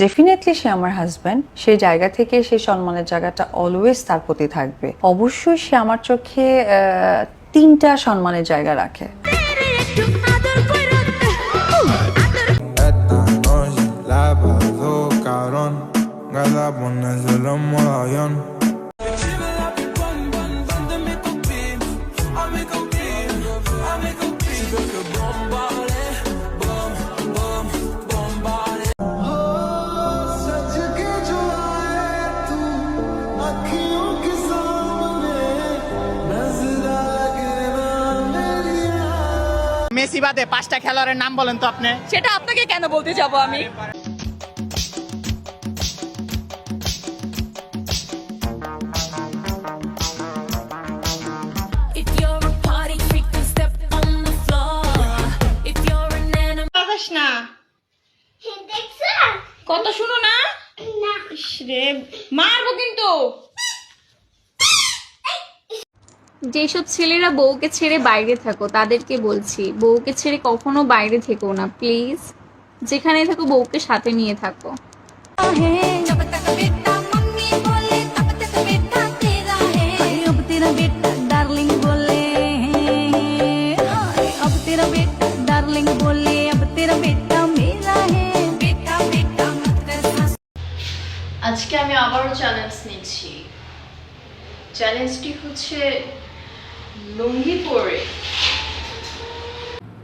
Definitely সে আমার husband, সেই জায়গা থেকে সেই সম্মানের জায়গাটা অলওয়েজ তার প্রতি থাকবে। অবশ্যই সে আমার চোখে 3টা সম্মানের জায়গা রাখে। মেসি বাদে 5টা খেলোয়াড়ের নাম বলেন তো আপনি। সেটা আপনাকে কেন বলতে যাব আমি? না কত শুনো না রে, মারবো কিন্তু। যেসব ছেলেরা বউকে ছেড়ে বাইরে থাকো তাদেরকে বলছি, বউকে ছেড়ে কখনো বাইরে থেকো না প্লিজ। যেখানে থাকো বউকে সাথে নিয়ে থাকো। আজকে আমি আবারও চ্যালেঞ্জ নিচ্ছি। চ্যালেঞ্জটি হচ্ছে লুঙ্গি পরে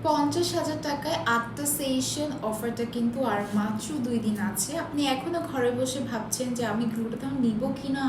50,000 টাকায় আত্মা সেশন অফারটা কিন্তু আর মাত্র 2 দিন আছে। আপনি এখনো ঘরে বসে ভাবছেন যে আমি গ্লুটাথিয়ন নিব কিনা।